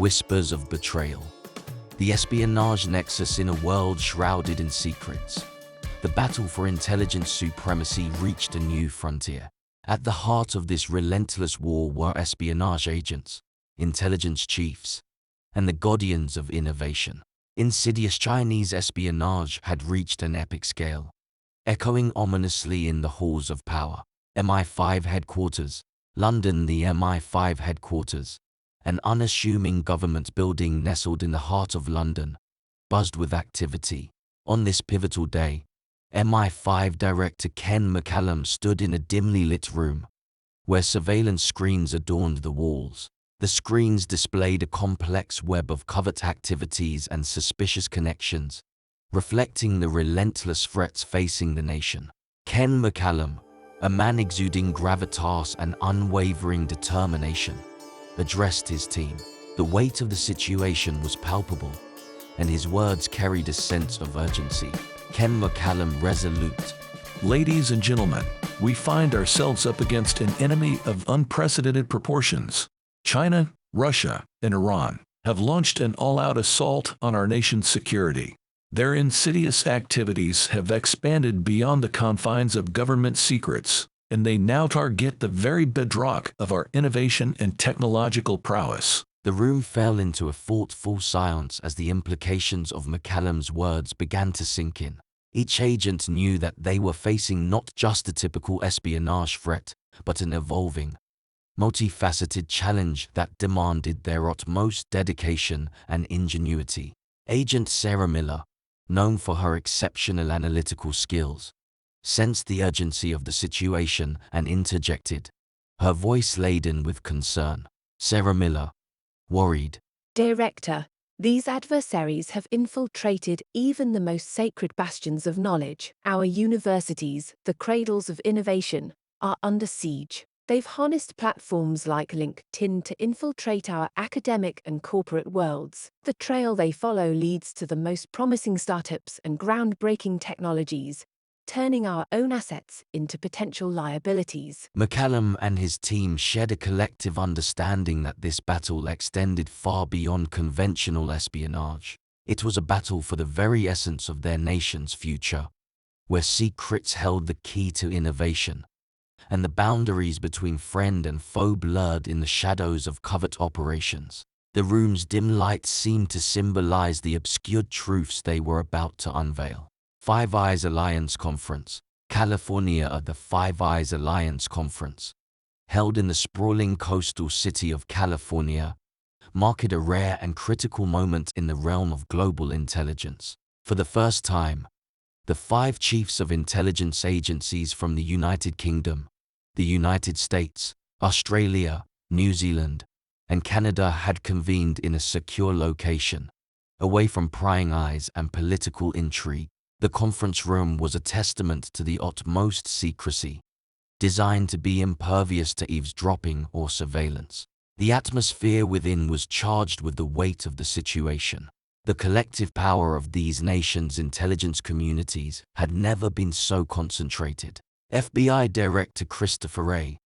Whispers of betrayal. The espionage nexus in a world shrouded in secrets. The battle for intelligence supremacy reached a new frontier. At the heart of this relentless war were espionage agents, intelligence chiefs, and the guardians of innovation. Insidious Chinese espionage had reached an epic scale, echoing ominously in the halls of power. MI5 headquarters, London. The MI5 headquarters, an unassuming government building nestled in the heart of London, buzzed with activity. On this pivotal day, MI5 Director Ken McCallum stood in a dimly lit room, where surveillance screens adorned the walls. The screens displayed a complex web of covert activities and suspicious connections, reflecting the relentless threats facing the nation. Ken McCallum, a man exuding gravitas and unwavering determination, addressed his team. The weight of the situation was palpable, and his words carried a sense of urgency. Ken McCallum resolute. Ladies and gentlemen, we find ourselves up against an enemy of unprecedented proportions. China, Russia, and Iran have launched an all-out assault on our nation's security. Their insidious activities have expanded beyond the confines of government secrets, and they now target the very bedrock of our innovation and technological prowess. The room fell into a thoughtful silence as the implications of McCallum's words began to sink in. Each agent knew that they were facing not just a typical espionage threat, but an evolving, multifaceted challenge that demanded their utmost dedication and ingenuity. Agent Sarah Miller, known for her exceptional analytical skills, sensed the urgency of the situation and interjected, her voice laden with concern. Sarah Miller, worried. Director, these adversaries have infiltrated even the most sacred bastions of knowledge. Our universities, the cradles of innovation, are under siege. They've harnessed platforms like LinkedIn to infiltrate our academic and corporate worlds. The trail they follow leads to the most promising startups and groundbreaking technologies, turning our own assets into potential liabilities. McCallum and his team shared a collective understanding that this battle extended far beyond conventional espionage. It was a battle for the very essence of their nation's future, where secrets held the key to innovation, and the boundaries between friend and foe blurred in the shadows of covert operations. The room's dim light seemed to symbolize the obscured truths they were about to unveil. Five Eyes Alliance Conference, California. At the Five Eyes Alliance Conference, held in the sprawling coastal city of California, marked a rare and critical moment in the realm of global intelligence. For the first time, the five chiefs of intelligence agencies from the United Kingdom, the United States, Australia, New Zealand, and Canada had convened in a secure location, away from prying eyes and political intrigue. The conference room was a testament to the utmost secrecy, designed to be impervious to eavesdropping or surveillance. The atmosphere within was charged with the weight of the situation. The collective power of these nations' intelligence communities had never been so concentrated. FBI Director Christopher Wray,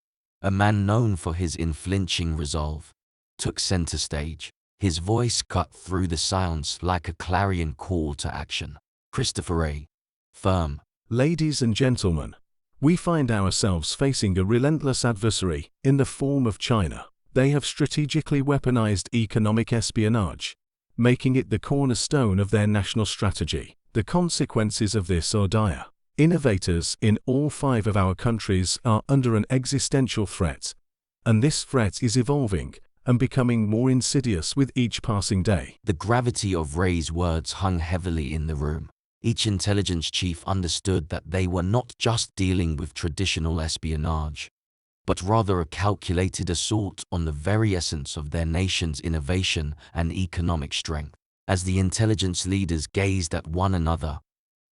a man known for his unflinching resolve, took center stage. His voice cut through the silence like a clarion call to action. Christopher Wray, firm. Ladies and gentlemen, we find ourselves facing a relentless adversary in the form of China. They have strategically weaponized economic espionage, making it the cornerstone of their national strategy. The consequences of this are dire. Innovators in all five of our countries are under an existential threat, and this threat is evolving and becoming more insidious with each passing day. The gravity of Wray's words hung heavily in the room. Each intelligence chief understood that they were not just dealing with traditional espionage, but rather a calculated assault on the very essence of their nation's innovation and economic strength. As the intelligence leaders gazed at one another,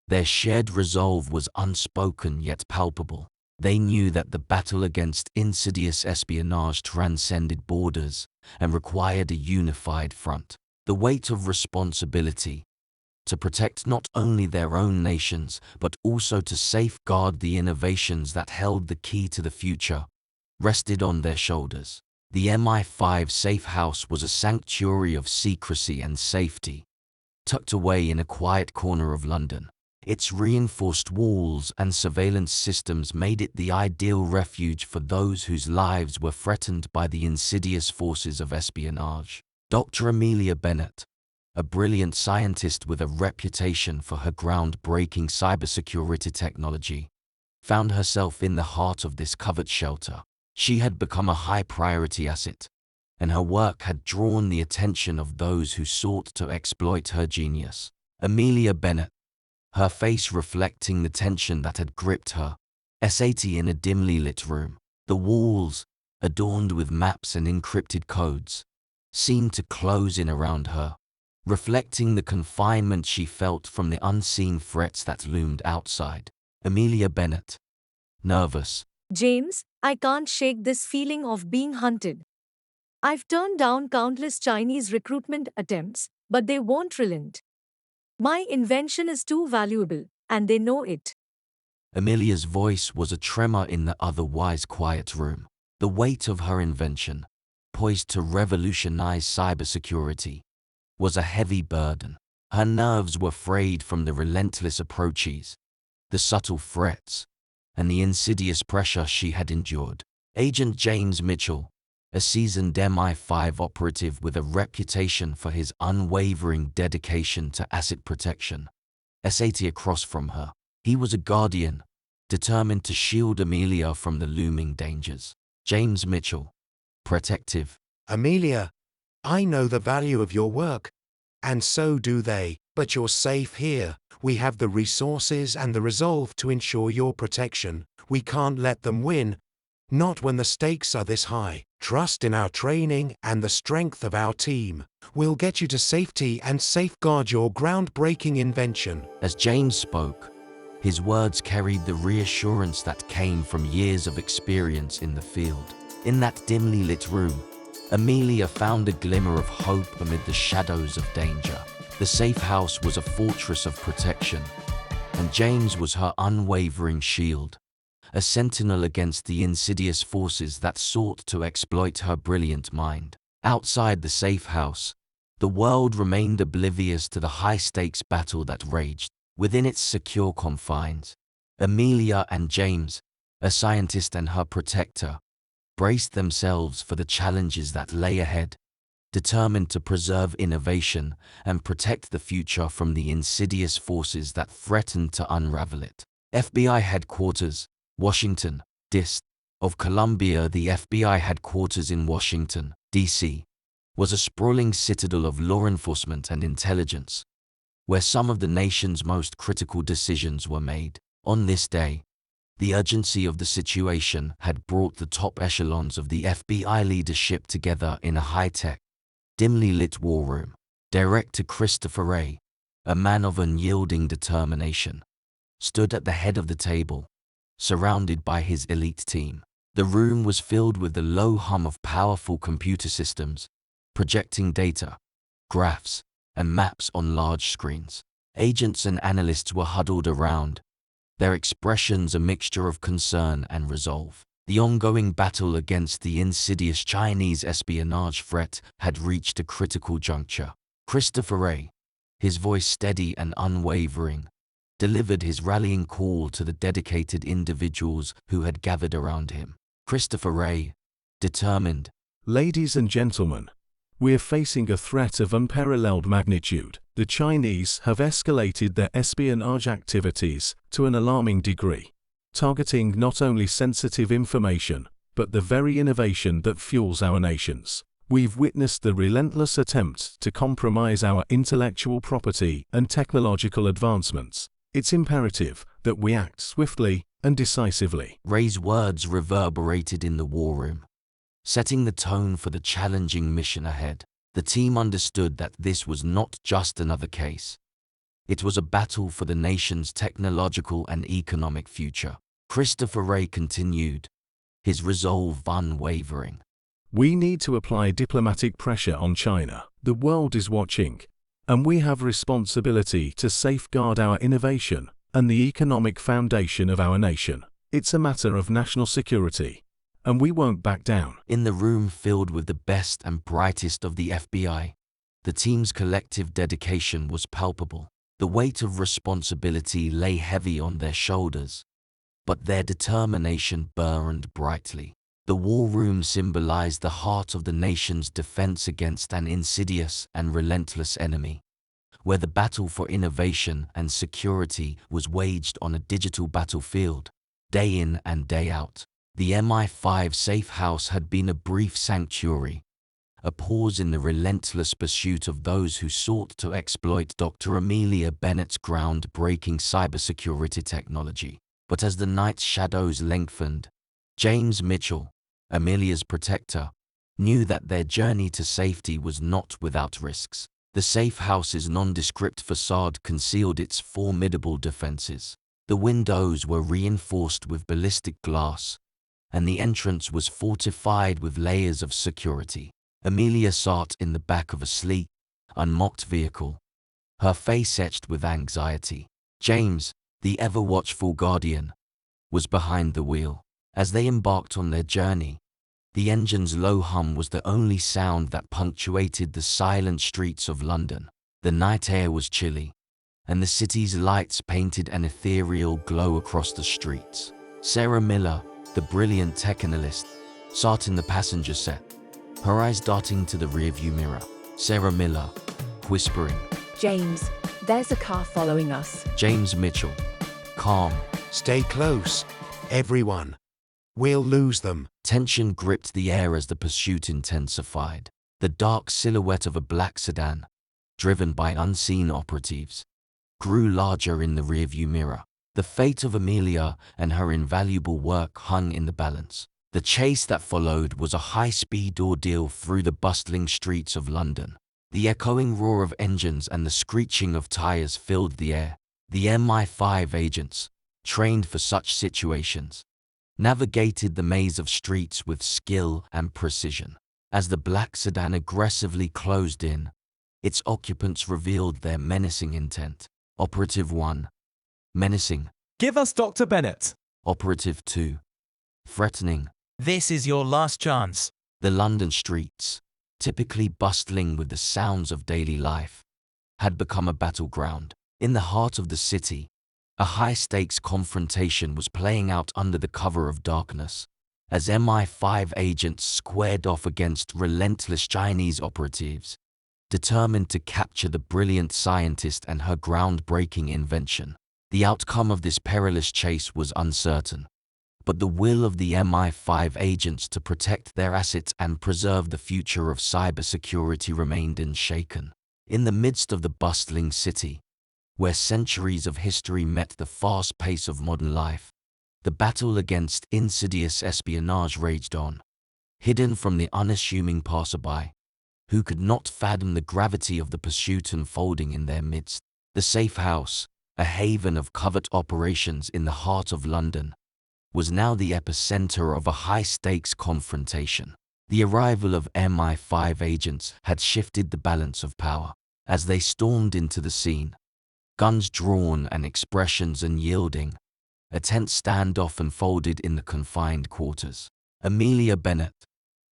their shared resolve was unspoken yet palpable. They knew that the battle against insidious espionage transcended borders and required a unified front. The weight of responsibility, to protect not only their own nations but also to safeguard the innovations that held the key to the future, rested on their shoulders. The MI5 safe house was a sanctuary of secrecy and safety, tucked away in a quiet corner of London. Its reinforced walls and surveillance systems made it the ideal refuge for those whose lives were threatened by the insidious forces of espionage. Dr. Amelia Bennett, a brilliant scientist with a reputation for her groundbreaking cybersecurity technology, found herself in the heart of this covert shelter. She had become a high-priority asset, and her work had drawn the attention of those who sought to exploit her genius. Amelia Bennett, her face reflecting the tension that had gripped her, sat in a dimly lit room. The walls, adorned with maps and encrypted codes, seemed to close in around her, reflecting the confinement she felt from the unseen threats that loomed outside. Amelia Bennett, nervous. James, I can't shake this feeling of being hunted. I've turned down countless Chinese recruitment attempts, but they won't relent. My invention is too valuable, and they know it. Amelia's voice was a tremor in the otherwise quiet room. The weight of her invention, poised to revolutionize cybersecurity, was a heavy burden. Her nerves were frayed from the relentless approaches, the subtle threats, and the insidious pressure she had endured. Agent James Mitchell, a seasoned MI5 operative with a reputation for his unwavering dedication to asset protection, sat across from her. He was a guardian, determined to shield Amelia from the looming dangers. James Mitchell, protective. Amelia, I know the value of your work, and so do they, but you're safe here. We have the resources and the resolve to ensure your protection. We can't let them win, not when the stakes are this high. Trust in our training and the strength of our team. We'll get you to safety and safeguard your groundbreaking invention. As James spoke, his words carried the reassurance that came from years of experience in the field. In that dimly lit room, Amelia found a glimmer of hope amid the shadows of danger. The safe house was a fortress of protection, and James was her unwavering shield, a sentinel against the insidious forces that sought to exploit her brilliant mind. Outside the safe house, the world remained oblivious to the high-stakes battle that raged. Within its secure confines, Amelia and James, a scientist and her protector, braced themselves for the challenges that lay ahead, determined to preserve innovation and protect the future from the insidious forces that threatened to unravel it. FBI Headquarters, Washington, District of Columbia. The FBI headquarters in Washington, D.C., was a sprawling citadel of law enforcement and intelligence, where some of the nation's most critical decisions were made. On this day, the urgency of the situation had brought the top echelons of the FBI leadership together in a high-tech, dimly lit war room. Director Christopher Wray, a man of unyielding determination, stood at the head of the table, surrounded by his elite team. The room was filled with the low hum of powerful computer systems, projecting data, graphs, and maps on large screens. Agents and analysts were huddled around, their expressions a mixture of concern and resolve. The ongoing battle against the insidious Chinese espionage threat had reached a critical juncture. Christopher Wray, his voice steady and unwavering, delivered his rallying call to the dedicated individuals who had gathered around him. Christopher Wray, determined. Ladies and gentlemen, we're facing a threat of unparalleled magnitude. The Chinese have escalated their espionage activities to an alarming degree, targeting not only sensitive information, but the very innovation that fuels our nations. We've witnessed the relentless attempt to compromise our intellectual property and technological advancements. It's imperative that we act swiftly and decisively. Wray's words reverberated in the war room, setting the tone for the challenging mission ahead. The team understood that this was not just another case. It was a battle for the nation's technological and economic future. Christopher Wray continued, his resolve unwavering. We need to apply diplomatic pressure on China. The world is watching, and we have responsibility to safeguard our innovation and the economic foundation of our nation. It's a matter of national security, and we won't back down. In the room filled with the best and brightest of the FBI, the team's collective dedication was palpable. The weight of responsibility lay heavy on their shoulders, but their determination burned brightly. The war room symbolized the heart of the nation's defense against an insidious and relentless enemy, where the battle for innovation and security was waged on a digital battlefield, day in and day out. The MI5 safe house had been a brief sanctuary, a pause in the relentless pursuit of those who sought to exploit Dr. Amelia Bennett's groundbreaking cybersecurity technology. But as the night's shadows lengthened, James Mitchell, Amelia's protector, knew that their journey to safety was not without risks. The safe house's nondescript facade concealed its formidable defenses. The windows were reinforced with ballistic glass, and the entrance was fortified with layers of security. Amelia sat in the back of a sleek, unmarked vehicle, her face etched with anxiety. James, the ever-watchful guardian, was behind the wheel. As they embarked on their journey, the engine's low hum was the only sound that punctuated the silent streets of London. The night air was chilly, and the city's lights painted an ethereal glow across the streets. Sarah Miller, the brilliant tech analyst, sat in the passenger seat, her eyes darting to the rearview mirror. Sarah Miller, whispering, James, there's a car following us. James Mitchell, calm. Stay close, everyone. We'll lose them. Tension gripped the air as the pursuit intensified. The dark silhouette of a black sedan, driven by unseen operatives, grew larger in the rearview mirror. The fate of Amelia and her invaluable work hung in the balance. The chase that followed was a high-speed ordeal through the bustling streets of London. The echoing roar of engines and the screeching of tires filled the air. The MI5 agents, trained for such situations, navigated the maze of streets with skill and precision. As the black sedan aggressively closed in, its occupants revealed their menacing intent. Operative 1, menacing. Give us Dr. Bennett. Operative 2, threatening. This is your last chance. The London streets, typically bustling with the sounds of daily life, had become a battleground. In the heart of the city, a high-stakes confrontation was playing out under the cover of darkness, as MI5 agents squared off against relentless Chinese operatives, determined to capture the brilliant scientist and her groundbreaking invention. The outcome of this perilous chase was uncertain, but the will of the MI5 agents to protect their assets and preserve the future of cybersecurity remained unshaken. In the midst of the bustling city, where centuries of history met the fast pace of modern life, the battle against insidious espionage raged on, hidden from the unassuming passerby, who could not fathom the gravity of the pursuit unfolding in their midst. The safe house, a haven of covert operations in the heart of London, was now the epicenter of a high-stakes confrontation. The arrival of MI5 agents had shifted the balance of power. As they stormed into the scene, guns drawn and expressions unyielding, a tense standoff unfolded in the confined quarters. Amelia Bennett,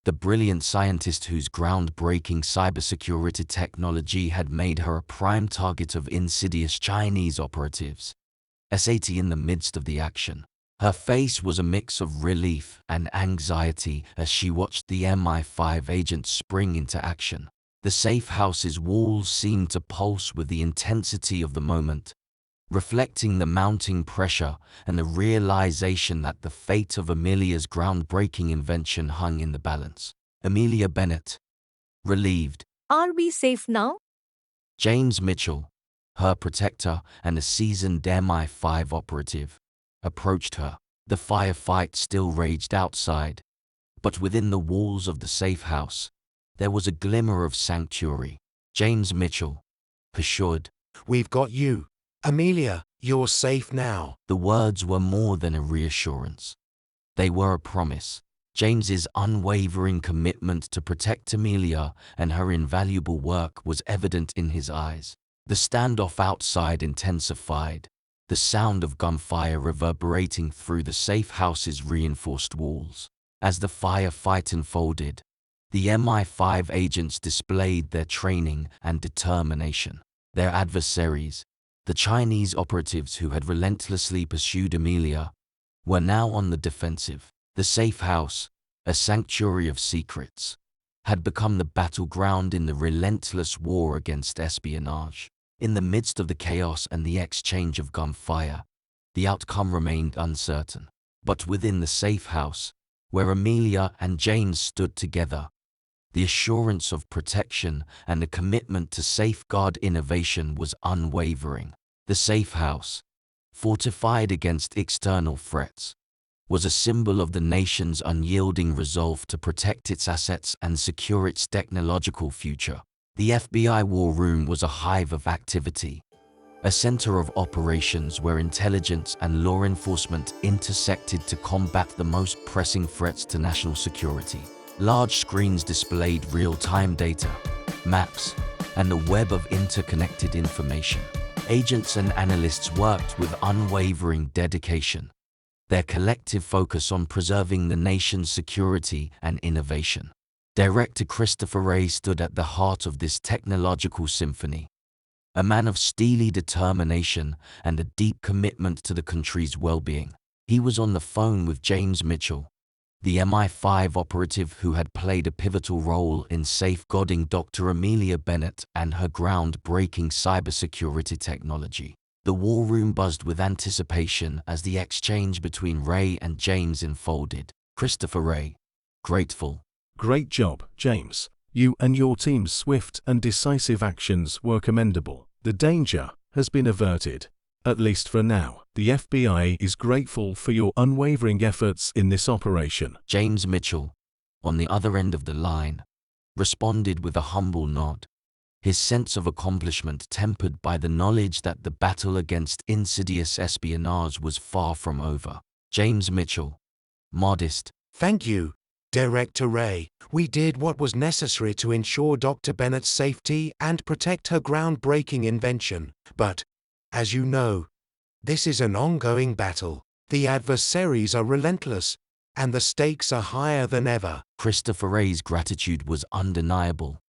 the brilliant scientist whose groundbreaking cybersecurity technology had made her a prime target of insidious Chinese operatives, sat in the midst of the action. Her face was a mix of relief and anxiety as she watched the MI5 agents spring into action. The safe house's walls seemed to pulse with the intensity of the moment, reflecting the mounting pressure and the realization that the fate of Amelia's groundbreaking invention hung in the balance. Amelia Bennett, relieved. Are we safe now? James Mitchell, her protector and a seasoned MI5 operative, approached her. The firefight still raged outside, but within the walls of the safe house, there was a glimmer of sanctuary. James Mitchell, assured, We've got you. Amelia, you're safe now. the words were more than a reassurance. They were a promise. James's unwavering commitment to protect Amelia and her invaluable work was evident in his eyes. The standoff outside intensified, the sound of gunfire reverberating through the safe house's reinforced walls. As the firefight unfolded, the MI5 agents displayed their training and determination. Their adversaries, the Chinese operatives who had relentlessly pursued Amelia, were now on the defensive. The safe house, a sanctuary of secrets, had become the battleground in the relentless war against espionage. In the midst of the chaos and the exchange of gunfire, the outcome remained uncertain. But within the safe house, where Amelia and James stood together, the assurance of protection and the commitment to safeguard innovation was unwavering. The safe house, fortified against external threats, was a symbol of the nation's unyielding resolve to protect its assets and secure its technological future. The FBI war room was a hive of activity, a center of operations where intelligence and law enforcement intersected to combat the most pressing threats to national security. Large screens displayed real-time data, maps, and a web of interconnected information. Agents and analysts worked with unwavering dedication, their collective focus on preserving the nation's security and innovation. Director Christopher Wray stood at the heart of this technological symphony, a man of steely determination and a deep commitment to the country's well-being. He was on the phone with James Mitchell, the MI5 operative who had played a pivotal role in safeguarding Dr. Amelia Bennett and her groundbreaking cybersecurity technology. The war room buzzed with anticipation as the exchange between Wray and James unfolded. Christopher Wray, grateful. Great job, James. You and your team's swift and decisive actions were commendable. The danger has been averted, at least for now. The FBI is grateful for your unwavering efforts in this operation. James Mitchell, on the other end of the line, responded with a humble nod, his sense of accomplishment tempered by the knowledge that the battle against insidious espionage was far from over. James Mitchell, modest. Thank you, Director Wray. We did what was necessary to ensure Dr. Bennett's safety and protect her groundbreaking invention. But, as you know, this is an ongoing battle. The adversaries are relentless, and the stakes are higher than ever. Christopher Wray's gratitude was undeniable,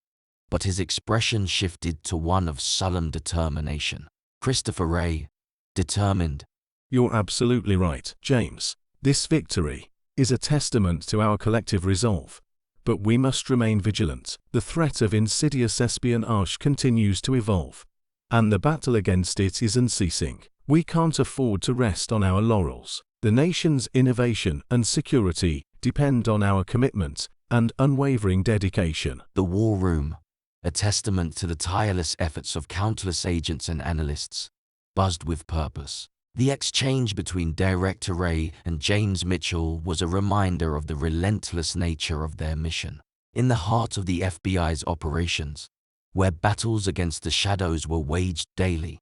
but his expression shifted to one of sullen determination. Christopher Wray, determined. You're absolutely right, James. This victory is a testament to our collective resolve. But we must remain vigilant. The threat of insidious espionage continues to evolve, and the battle against it is unceasing. We can't afford to rest on our laurels. The nation's innovation and security depend on our commitment and unwavering dedication. The war room, a testament to the tireless efforts of countless agents and analysts, buzzed with purpose. The exchange between Director Wray and James Mitchell was a reminder of the relentless nature of their mission. In the heart of the FBI's operations, where battles against the shadows were waged daily,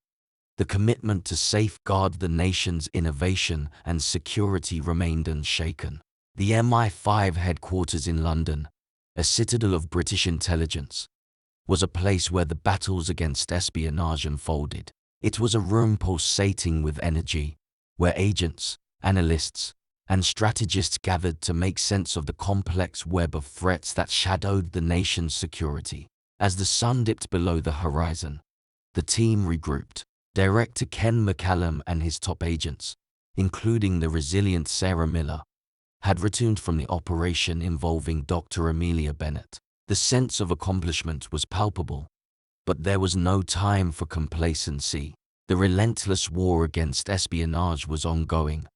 the commitment to safeguard the nation's innovation and security remained unshaken. The MI5 headquarters in London, a citadel of British intelligence, was a place where the battles against espionage unfolded. It was a room pulsating with energy, where agents, analysts, and strategists gathered to make sense of the complex web of threats that shadowed the nation's security. As the sun dipped below the horizon, the team regrouped. Director Ken McCallum and his top agents, including the resilient Sarah Miller, had returned from the operation involving Dr. Amelia Bennett. The sense of accomplishment was palpable, but there was no time for complacency. The relentless war against espionage was ongoing,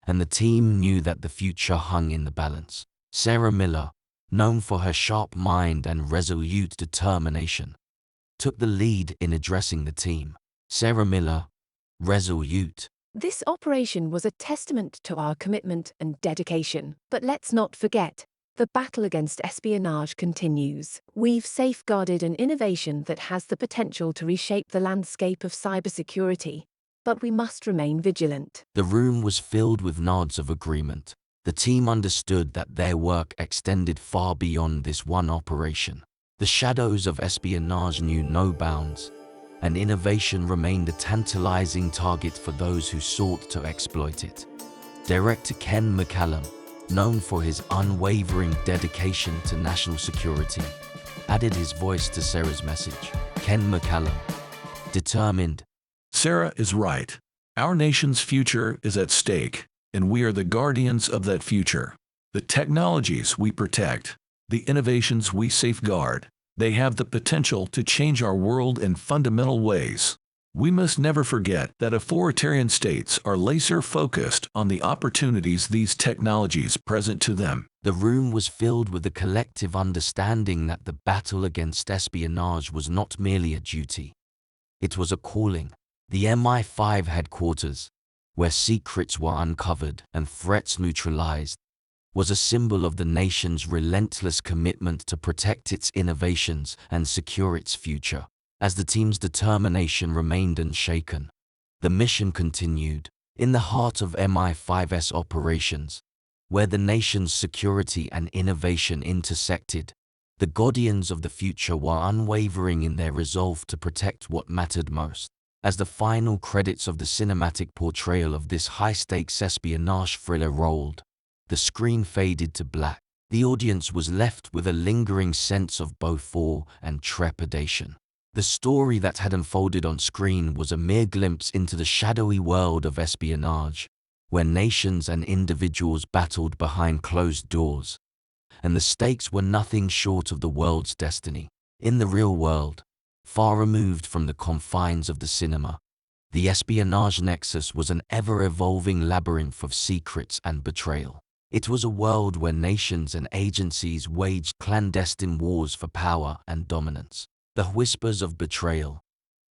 and the team knew that the future hung in the balance. Sarah Miller, known for her sharp mind and resolute determination, took the lead in addressing the team. Sarah Miller, resolute. This operation was a testament to our commitment and dedication. But let's not forget, the battle against espionage continues. We've safeguarded an innovation that has the potential to reshape the landscape of cybersecurity, but we must remain vigilant. The room was filled with nods of agreement. The team understood that their work extended far beyond this one operation. The shadows of espionage knew no bounds, and innovation remained a tantalizing target for those who sought to exploit it. Director Ken McCallum, known for his unwavering dedication to national security, added his voice to Sarah's message. Ken McCallum, determined. Sarah is right. Our nation's future is at stake, and we are the guardians of that future. The technologies we protect, the innovations we safeguard, they have the potential to change our world in fundamental ways. We must never forget that authoritarian states are laser-focused on the opportunities these technologies present to them. The room was filled with a collective understanding that the battle against espionage was not merely a duty. It was a calling. The MI5 headquarters, where secrets were uncovered and threats neutralized, was a symbol of the nation's relentless commitment to protect its innovations and secure its future. As the team's determination remained unshaken, the mission continued. In the heart of MI5's operations, where the nation's security and innovation intersected, the guardians of the future were unwavering in their resolve to protect what mattered most. As the final credits of the cinematic portrayal of this high-stakes espionage thriller rolled, the screen faded to black. The audience was left with a lingering sense of both awe and trepidation. The story that had unfolded on screen was a mere glimpse into the shadowy world of espionage, where nations and individuals battled behind closed doors, and the stakes were nothing short of the world's destiny. In the real world, far removed from the confines of the cinema, the espionage nexus was an ever-evolving labyrinth of secrets and betrayal. It was a world where nations and agencies waged clandestine wars for power and dominance. The whispers of betrayal,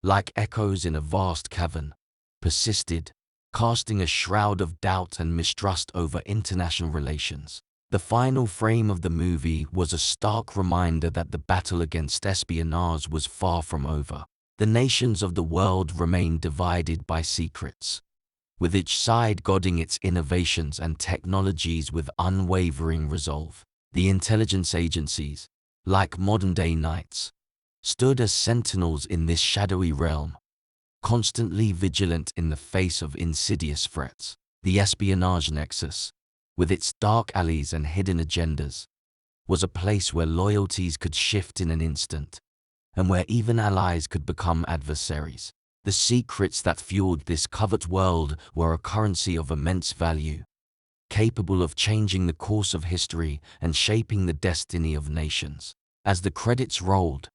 like echoes in a vast cavern, persisted, casting a shroud of doubt and mistrust over international relations. The final frame of the movie was a stark reminder that the battle against espionage was far from over. The nations of the world remained divided by secrets, with each side guarding its innovations and technologies with unwavering resolve. The intelligence agencies, like modern-day knights, stood as sentinels in this shadowy realm, constantly vigilant in the face of insidious threats. The espionage nexus, with its dark alleys and hidden agendas, was a place where loyalties could shift in an instant, and where even allies could become adversaries. The secrets that fueled this covert world were a currency of immense value, capable of changing the course of history and shaping the destiny of nations. As the credits rolled,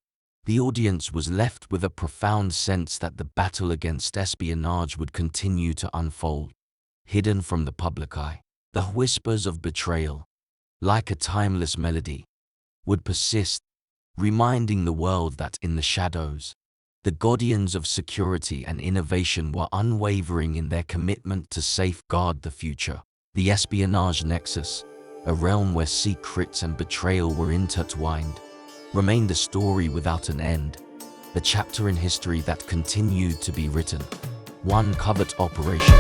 the audience was left with a profound sense that the battle against espionage would continue to unfold, hidden from the public eye. The whispers of betrayal, like a timeless melody, would persist, reminding the world that in the shadows, the guardians of security and innovation were unwavering in their commitment to safeguard the future. The espionage nexus, a realm where secrets and betrayal were intertwined, remained a story without an end, a chapter in history that continued to be written. One covert operation